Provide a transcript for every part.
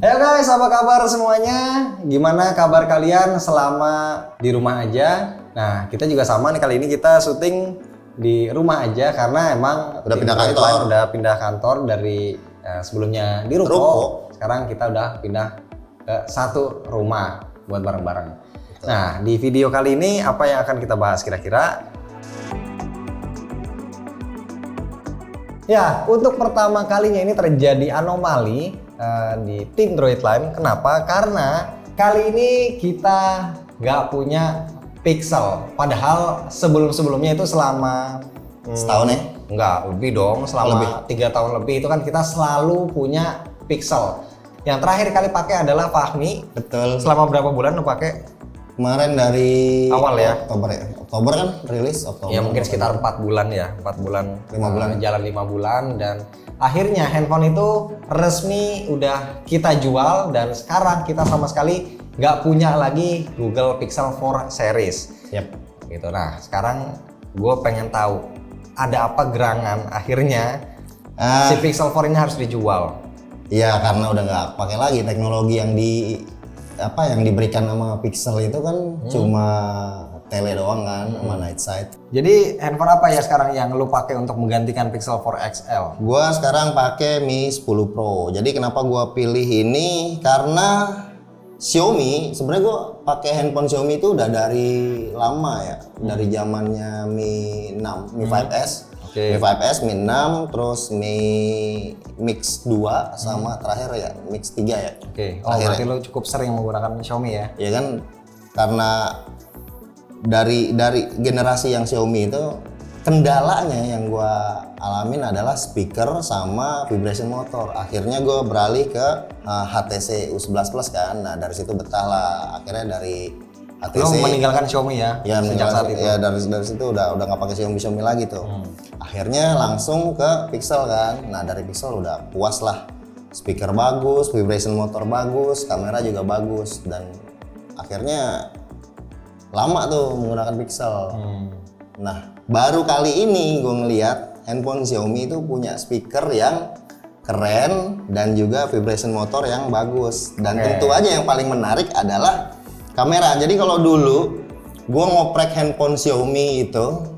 Halo guys, apa kabar semuanya? Gimana kabar kalian selama di rumah aja? Nah, kita juga sama nih, kali ini kita syuting di rumah aja karena emang udah pindah kantor. Udah pindah kantor dari sebelumnya di Ruko. Sekarang kita udah pindah ke satu rumah buat bareng-bareng. Nah, di video kali ini apa yang akan kita bahas kira-kira? Ya, untuk pertama kalinya ini terjadi anomali di tim Droid Line. Kenapa? Karena kali ini kita nggak punya pixel. Padahal sebelum-sebelumnya itu selama setahun ya? Nggak, lebih dong. Selama 3 tahun lebih itu kan kita selalu punya pixel. Yang terakhir kali pakai adalah Fahmi. Betul. Selama berapa bulan lo pakai? Kemarin dari awal ya? Oktober kan rilis Oktober. Ya mungkin sekitar 4 bulan ya, 4 bulan. 5 bulan. Jalan 5 bulan dan akhirnya handphone itu resmi udah kita jual dan sekarang kita sama sekali nggak punya lagi Google Pixel 4 series. Yap. Gitu. Nah sekarang gue pengen tahu ada apa gerangan akhirnya si Pixel 4 ini harus dijual. Iya, karena udah nggak pakai lagi teknologi yang yang diberikan sama Pixel itu kan cuma tele doang kan sama night sight. Jadi handphone apa ya sekarang yang lu pakai untuk menggantikan Pixel 4 XL? Gua sekarang pakai Mi 10 Pro. Jadi kenapa gua pilih ini? Karena Xiaomi, sebenarnya gua pakai handphone Xiaomi itu udah dari lama ya, dari zamannya Mi 6, Mi 5S. Mi 5S, Mi 6, terus Mi Mix 2 sama terakhir ya Mix 3 ya. Oh, berarti lo cukup sering menggunakan Xiaomi ya? Ya kan, karena dari generasi yang Xiaomi itu kendalanya yang gua alamin adalah speaker sama vibration motor. Akhirnya gua beralih ke HTC U11 Plus kan. Nah, dari situ betah lah. Akhirnya dari HTC. Lo meninggalkan Xiaomi ya? Ya, sejak saat itu. Ya dari situ udah nggak pakai Xiaomi lagi tuh. Akhirnya langsung ke Pixel kan. Nah, dari Pixel udah puas lah. Speaker bagus, vibration motor bagus, kamera juga bagus, dan akhirnya lama tuh menggunakan Pixel. Nah, baru kali ini gue ngeliat handphone Xiaomi itu punya speaker yang keren dan juga vibration motor yang bagus. Dan tentu aja yang paling menarik adalah kamera. Jadi kalau dulu gue ngoprek handphone Xiaomi itu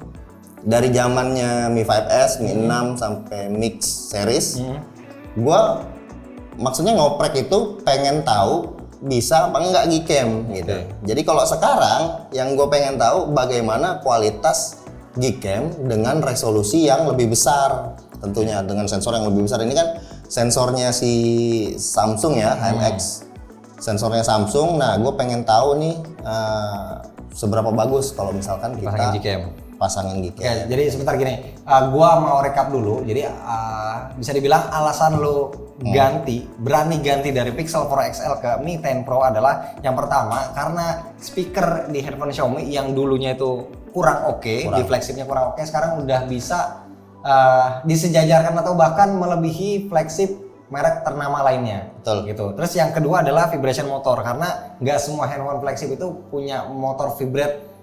dari zamannya Mi 5S, Mi 6 sampai Mix series, gue maksudnya ngoprek itu pengen tahu bisa apa enggak Gcam gitu. Jadi kalau sekarang yang gue pengen tahu bagaimana kualitas Gcam dengan resolusi yang lebih besar, tentunya dengan sensor yang lebih besar. Ini kan sensornya si Samsung ya, HMX. Sensornya Samsung. Nah, gue pengen tahu nih seberapa bagus kalau misalkan kita pasangin Gcam. Ya, jadi sebentar gini, gua mau rekap dulu. Jadi bisa dibilang alasan lo berani ganti dari Pixel 4 XL ke Mi 10 Pro adalah yang pertama karena speaker di handphone Xiaomi yang dulunya itu kurang oke, di flagshipnya kurang oke, sekarang udah bisa disejajarkan atau bahkan melebihi flagship merek ternama lainnya. Betul. Gitu. Terus yang kedua adalah vibration motor, karena nggak semua handphone flagship itu punya motor vibrate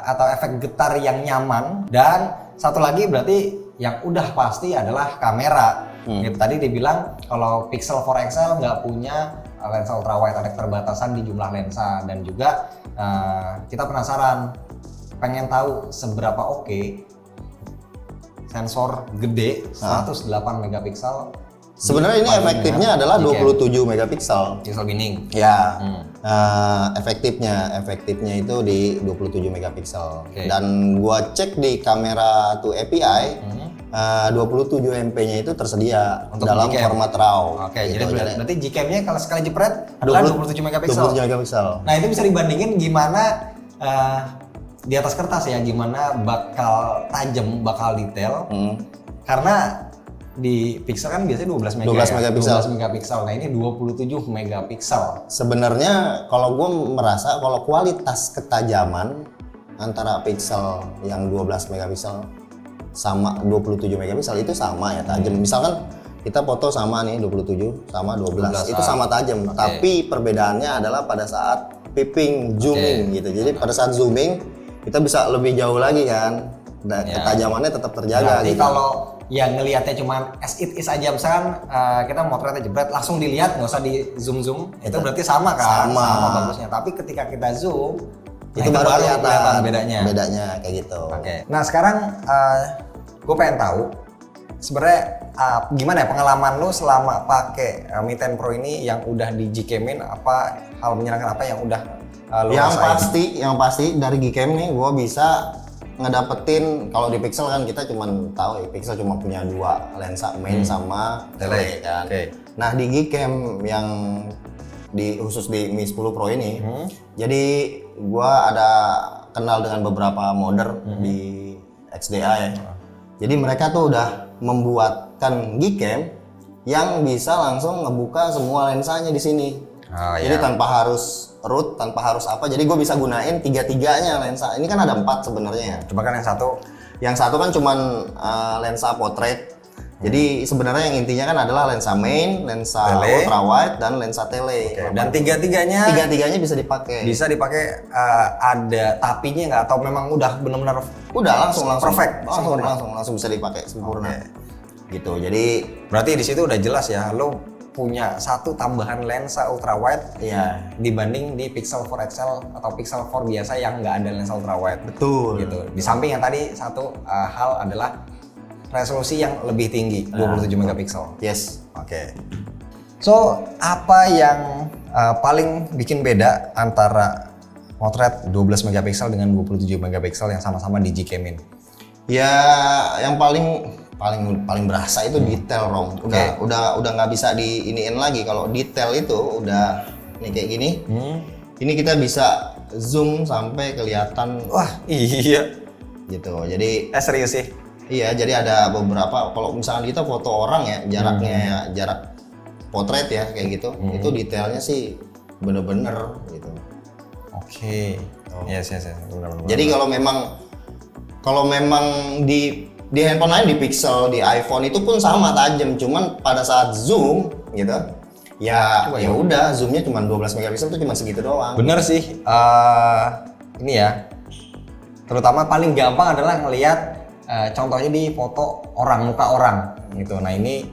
atau efek getar yang nyaman. Dan satu lagi berarti yang udah pasti adalah kamera. Gitu. Tadi dibilang kalau Pixel 4 XL nggak punya lensa ultrawide, ada keterbatasan di jumlah lensa. Dan juga kita penasaran, pengen tahu seberapa oke sensor gede 108 megapiksel. Sebenarnya ini efektifnya adalah 27 megapiksel. Pixel binning. Ya. Efektifnya itu di 27 megapiksel. Dan gua cek di kamera to API, 27 MP-nya itu tersedia untuk dalam Gcam. format RAW. Jadi berarti Gcam-nya kalau sekali jepret adalah 27 megapiksel. 27 megapiksel. Nah, itu bisa dibandingin gimana di atas kertas ya, gimana bakal tajam, bakal detail. Karena di Pixel kan biasanya 12 megapiksel. Nah, ini 27 megapiksel. Sebenarnya kalau gue merasa kalau kualitas ketajaman antara Pixel yang 12 megapiksel sama 27 megapiksel itu sama ya tajam. Misalkan kita foto sama nih 27 sama 12 itu sama tajam. Tapi perbedaannya adalah pada saat peeping, zooming gitu. Jadi pada saat zooming kita bisa lebih jauh lagi kan. Dan ketajamannya tetap terjaga. Berarti gitu. kalau yang ngelihatnya cuma as it is aja, misalkan kita motretnya jebret langsung dilihat nggak usah di zoom itu berarti sama kan, sama bagusnya. Tapi ketika kita zoom itu baru kelihatan bedanya kayak gitu. Oke. Nah sekarang gue pengen tahu sebenarnya gimana ya pengalaman lu selama pakai Mi 10 Pro ini, yang udah di Gcam-in, apa hal menyenangkan apa yang udah lu rasain? Yang pasti dari Gcam nih gue bisa ngedapetin, kalau di Pixel kan kita cuma tahu ya, Pixel cuma punya 2 lensa, main sama tele kan. Nah di Gcam yang khusus di Mi 10 Pro ini, jadi gua ada kenal dengan beberapa modder di XDA ya. Jadi mereka tuh udah membuatkan Gcam yang bisa langsung ngebuka semua lensanya di sini. Jadi tanpa harus root, tanpa harus apa, jadi gue bisa gunain tiga-tiganya lensa. Ini kan ada 4 sebenarnya ya. Coba kan yang satu kan cuman lensa portrait. Jadi sebenarnya yang intinya kan adalah lensa main, lensa ultra wide, dan lensa tele. Dan tiga-tiganya bisa dipakai. Bisa dipakai, ada tapinya nggak, atau memang udah benar-benar langsung perfect, langsung bisa dipakai sempurna. Gitu. Jadi berarti di situ udah jelas ya, lo punya satu tambahan lensa ultra wide dibanding di Pixel 4 XL atau Pixel 4 biasa yang nggak ada lensa ultra wide. Betul. Gitu. Di samping yang tadi satu hal adalah resolusi yang lebih tinggi, 27 megapiksel. Yes. Oke. So, apa yang paling bikin beda antara motret 12 megapiksel dengan 27 megapiksel yang sama-sama di Gcam-in? Ya, yang paling berasa itu detail, Rom. Udah nggak bisa diiniin lagi. Kalau detail itu udah nih kayak gini. Ini kita bisa zoom sampai kelihatan. Wah, iya. Gitu. Jadi serius sih. Iya, jadi ada beberapa, kalau misalnya kita foto orang ya, jaraknya ya, jarak potret ya kayak gitu. Itu detailnya sih bener-bener gitu. Oke. Yes. Bener-bener. Jadi kalau memang di handphone lain, di Pixel, di iPhone itu pun sama tajam, cuman pada saat zoom gitu ya udah zoomnya cuma 12 megapiksel tuh cuma segitu doang. Bener sih. Ini ya, terutama paling gampang adalah ngelihat contohnya di foto muka orang gitu. Nah ini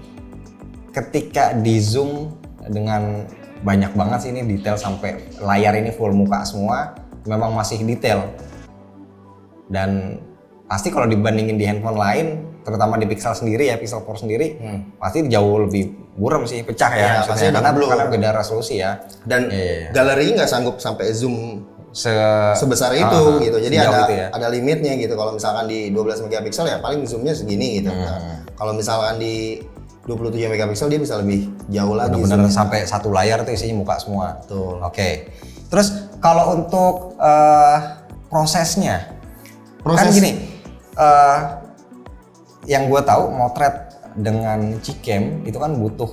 ketika di zoom dengan banyak banget sih, ini detail sampai layar ini full muka semua, memang masih detail. Dan pasti kalau dibandingin di handphone lain, terutama di Pixel sendiri ya, Pixel 4 sendiri, pasti jauh lebih buram sih, pecah ya, karena beda resolusi ya. Dan galeri nggak sanggup sampai zoom sebesar itu gitu. Jadi ada limitnya gitu. Kalau misalkan di 12 megapiksel ya paling zoomnya segini gitu. Kalau misalkan di 27 megapiksel dia bisa lebih jauh lagi. Bener-bener sampai satu layar tuh isinya muka semua. Betul. Oke. Terus kalau untuk prosesnya, kan gini. Yang gue tahu motret dengan Gcam itu kan butuh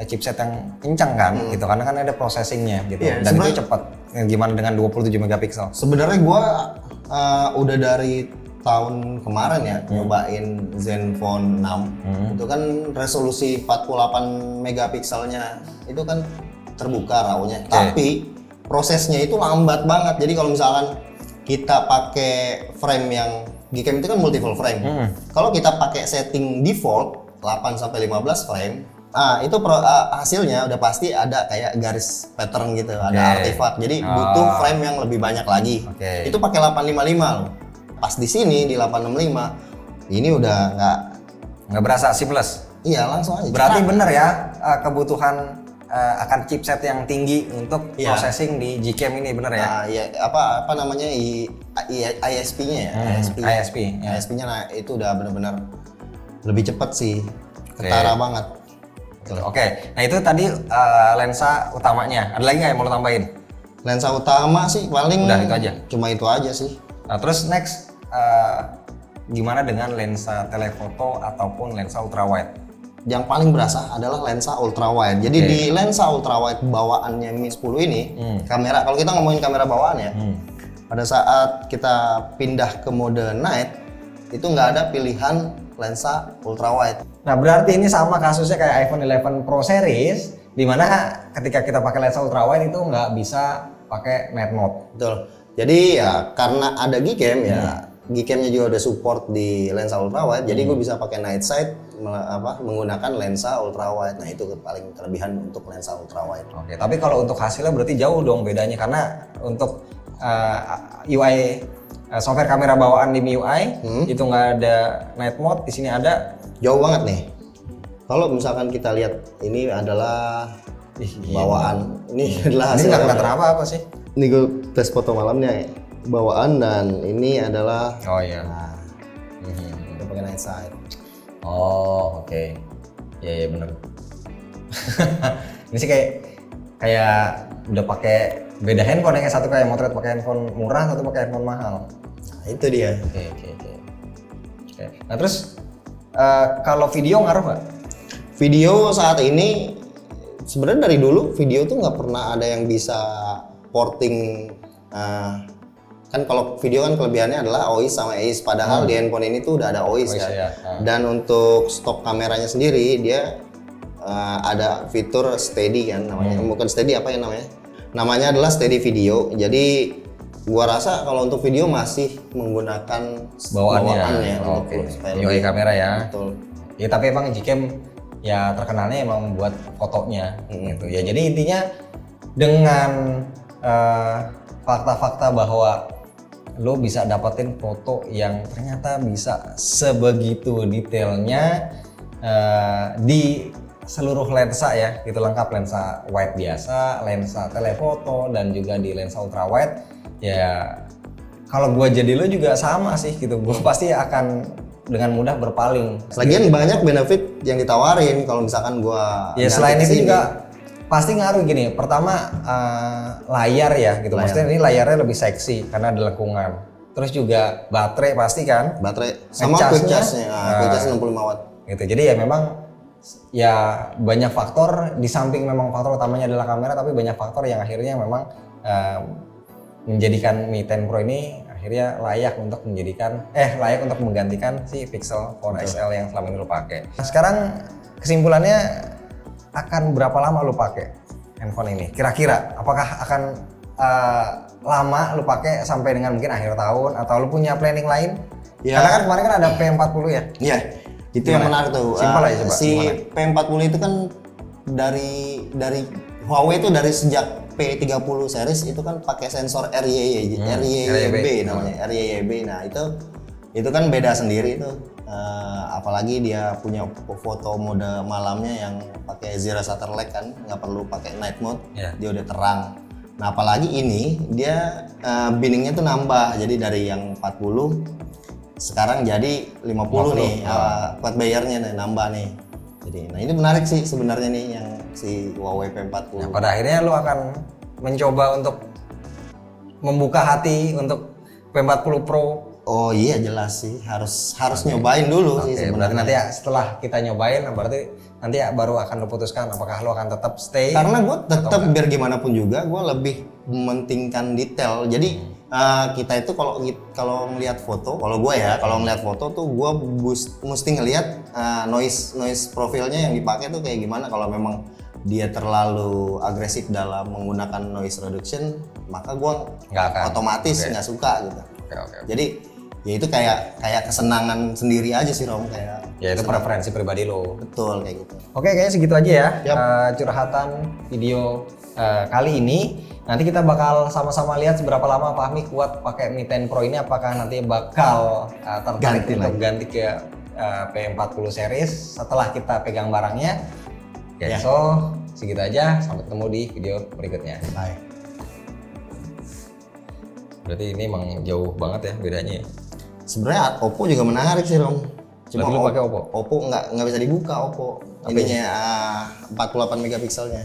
chipset yang kencang kan gitu, karena kan ada processingnya gitu, dan itu cepat. Gimana dengan 27 megapiksel? Sebenarnya gue udah dari tahun kemarin ya nyobain Zenfone 6. Itu kan resolusi 48 megapikselnya itu kan terbuka RAW-nya, tapi prosesnya itu lambat banget. Jadi kalau misalkan kita pakai frame yang Gcam itu kan multiple frame. Kalau kita pakai setting default 8 sampai 15 frame, itu hasilnya udah pasti ada kayak garis pattern gitu, ada artefak. Jadi butuh frame yang lebih banyak lagi. Itu pakai 855 loh. Pas di sini di 865 ini udah nggak berasa seamless. Iya, langsung aja. Berarti bener ya, kebutuhan akan chipset yang tinggi untuk processing di Gcam ini, bener ya? Apa namanya ISP-nya ya? ISP-nya nah itu udah bener-bener lebih cepet sih, ketara banget. Oke, nah itu tadi lensa utamanya. Ada lagi nggak yang mau lo tambahin? Lensa utama sih paling udah itu aja. Cuma itu aja sih. Nah, terus next gimana dengan lensa telefoto ataupun lensa ultrawide? Yang paling berasa adalah lensa ultrawide. Jadi di lensa ultrawide bawaannya Mi 10 ini, kamera, kalau kita ngomongin kamera bawaan ya, pada saat kita pindah ke mode night, itu nggak ada pilihan lensa ultrawide. Nah berarti ini sama kasusnya kayak iPhone 11 Pro series, dimana ketika kita pakai lensa ultrawide itu nggak bisa pakai night mode. Betul. Jadi ya karena ada Gcam ya Gcam-nya juga udah support di lensa ultrawide, jadi gue bisa pakai night sight menggunakan lensa ultrawide. Nah itu paling kelebihan untuk lensa ultrawide. Oke, tapi kalau untuk hasilnya berarti jauh dong bedanya karena untuk UI software kamera bawaan di MIUI itu nggak ada night mode, di sini ada. Jauh banget nih. Kalau misalkan kita lihat ini adalah bawaan, ini adalah Ini hasil nggak kamera. kelihatan apa sih? Ini gue tes foto malamnya bawaan, dan ini adalah Oh iya. kita pakai night sight. Oh oke. Ya bener. Ini sih kayak udah pakai beda handphone ya, satu kayak motret pakai handphone murah, satu pakai handphone mahal. Nah, itu dia. Oke. Nah terus kalau video ngaruh nggak? Video saat ini sebenarnya dari dulu video tuh nggak pernah ada yang bisa porting. Kan kalau video kan kelebihannya adalah OIS sama EIS, padahal di handphone ini tuh udah ada OIS kan. ya. Dan untuk stok kameranya sendiri dia ada fitur steady kan namanya. Bukan steady, apa ya namanya? Namanya adalah steady video. Jadi gua rasa kalau untuk video masih menggunakan bawaannya Oke. supaya UI kamera ya. betul. Ya tapi emang Gcam ya terkenalnya emang buat fotonya gitu. Ya jadi intinya dengan fakta-fakta bahwa lo bisa dapetin foto yang ternyata bisa sebegitu detailnya di seluruh lensa ya, gitu lengkap, lensa wide biasa, lensa telefoto, dan juga di lensa ultra wide. Ya kalau gua jadi lo juga sama sih gitu, gua pasti akan dengan mudah berpaling. Lagian banyak benefit yang ditawarin kalau misalkan gua Ya selain itu juga pasti ngaruh gini. Pertama layar ya gitu. Maksudnya ini layarnya lebih seksi karena ada lengkungan. Terus juga baterai pasti kan. baterai sama quick charge-nya. Quick charge 65 watt. Gitu. Jadi ya memang ya banyak faktor, di samping memang faktor utamanya adalah kamera, tapi banyak faktor yang akhirnya memang menjadikan Mi 10 Pro ini akhirnya layak untuk menggantikan si Pixel 4 XL yang selama ini lo pakai. Nah, sekarang kesimpulannya, akan berapa lama lo pakai handphone ini? Kira-kira apakah akan lama lo pakai sampai dengan mungkin akhir tahun, atau lo punya planning lain? Ya. Karena kan kemarin kan ada P40 ya. Iya. Itu yang menarik tuh. Simpel aja coba. Si P40 itu kan dari Huawei itu dari sejak P30 series itu kan pakai sensor RYYB namanya, RYYB. Nah, itu kan beda sendiri itu. Apalagi dia punya foto mode malamnya yang pakai zero shutter lag kan, nggak perlu pakai night mode. Dia udah terang. Nah, apalagi ini dia binningnya tuh nambah. Jadi dari yang 40 sekarang jadi 50 nih, buat bayarnya nih, nambah nih. Jadi, nah ini menarik sih sebenarnya nih yang si Huawei P40. Nah, pada akhirnya lo akan mencoba untuk membuka hati untuk P40 Pro. Oh iya jelas sih, harus nyobain dulu sih sebenarnya. Berarti nanti ya setelah kita nyobain, berarti nanti ya baru akan lo putuskan apakah lo akan tetap stay. Karena gue tetap biar gimana pun juga gue lebih mementingkan detail. Jadi kita itu kalau ngelihat foto, kalau gue ya kalau ngelihat foto tuh gue mesti ngelihat noise profilnya yang dipakai tuh kayak gimana. Kalau memang dia terlalu agresif dalam menggunakan noise reduction, maka gue otomatis nggak suka gitu. Jadi ya itu kayak kesenangan sendiri aja sih Rom, kayak ya itu preferensi pribadi lo. Betul kayak gitu. Oke, kayaknya segitu aja ya. Curhatan video kali ini. Nanti kita bakal sama-sama lihat seberapa lama Fahmi kuat pakai Mi 10 Pro ini. Apakah nanti bakal tertarik untuk ganti ke P40 series setelah kita pegang barangnya. So segitu aja. Sampai ketemu di video berikutnya. Bye. Berarti ini emang jauh banget ya bedanya ya? Sebenarnya Oppo juga menarik sih Rom. Cuma lu pakai Oppo? Oppo nggak bisa dibuka Oppo. Ininya 48 megapikselnya.